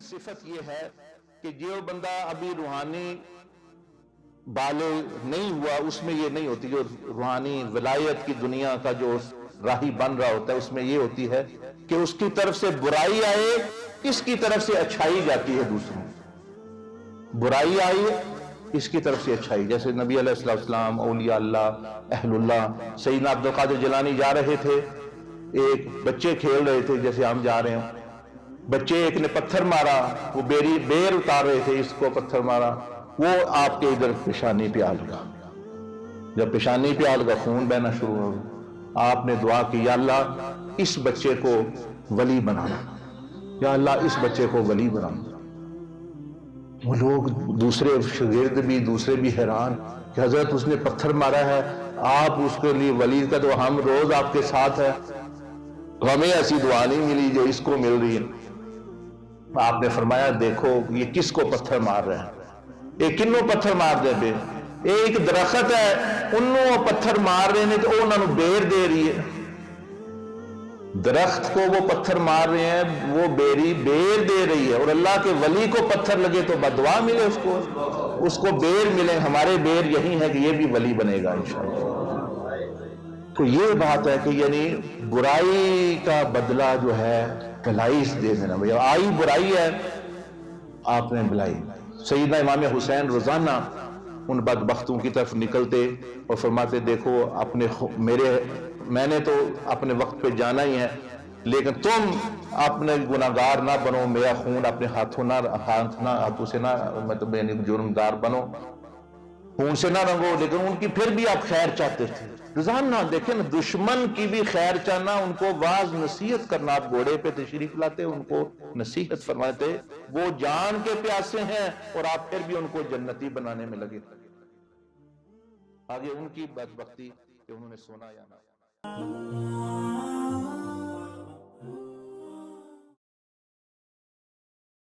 صفت یہ ہے کہ جو بندہ ابھی روحانی بالغ نہیں ہوا اس میں یہ نہیں ہوتی. جو روحانی ولایت کی دنیا کا جو راہی بن رہا ہوتا ہے اس میں یہ ہوتی ہے کہ اس کی طرف سے برائی آئے, اس کی طرف سے اچھائی جاتی ہے دوسروں. برائی آئی اس کی طرف سے اچھائی. جیسے نبی علیہ السلام, اولیاء اللہ, اہل اللہ, سیدنا عبد القادر جیلانی جا رہے تھے, ایک بچے کھیل رہے تھے جیسے ہم جا رہے ہیں, بچے ایک نے پتھر مارا, وہ بیر اتار رہے تھے, اس کو پتھر مارا, وہ آپ کے ادھر پیشانی پہ آ لگا. جب پیشانی پہ آ لگا خون بہنا شروع ہو گیا. آپ نے دعا کی, یا اللہ اس بچے کو ولی بنانا, یا اللہ اس بچے کو ولی بنانا. وہ لوگ دوسرے شاگرد بھی دوسرے بھی حیران کہ حضرت اس نے پتھر مارا ہے, آپ اس کے لیے ولی کا, تو ہم روز آپ کے ساتھ ہیں, ہمیں ایسی دعا نہیں ملی جو اس کو مل رہی ہے. آپ نے فرمایا دیکھو یہ کس کو پتھر مار رہے ہیں, یہ کنوں پتھر مار دے بے, ایک درخت ہے انہوں پتھر مار رہے ہیں تو انہوں نے بیر دے رہی ہے. درخت کو وہ پتھر مار رہے ہیں, وہ بیری بیر دے رہی ہے, اور اللہ کے ولی کو پتھر لگے تو بددعا ملے اس کو بیر ملے. ہمارے بیر یہی ہے کہ یہ بھی ولی بنے گا انشاءاللہ. تو یہ بات ہے کہ یعنی برائی کا بدلہ جو ہے بھلائی سے دے دینا. بھائی آئی برائی ہے, آپ نے بھلائی. سیدنا امام حسین روزانہ ان بدبختوں کی طرف نکلتے اور فرماتے دیکھو میں نے تو اپنے وقت پہ جانا ہی ہے, لیکن تم اپنے گناہگار نہ بنو, میرا خون اپنے ہاتھوں سے نہ مطلب یعنی جرمدار بنو, خون سے نہ رنگو. لیکن ان کی پھر بھی آپ خیر چاہتے تھے. روزانہ دیکھیں نا, دشمن کی بھی خیر چاہنا, ان کو واعظ نصیحت کرنا. آپ گھوڑے پہ تشریف لاتے, ان کو نصیحت فرماتے, وہ جان کے پیاسے ہیں اور آپ پھر بھی ان کو جنتی بنانے میں لگے. آگے ان کی بدبختی کہ انہوں نے سونا یا نہ.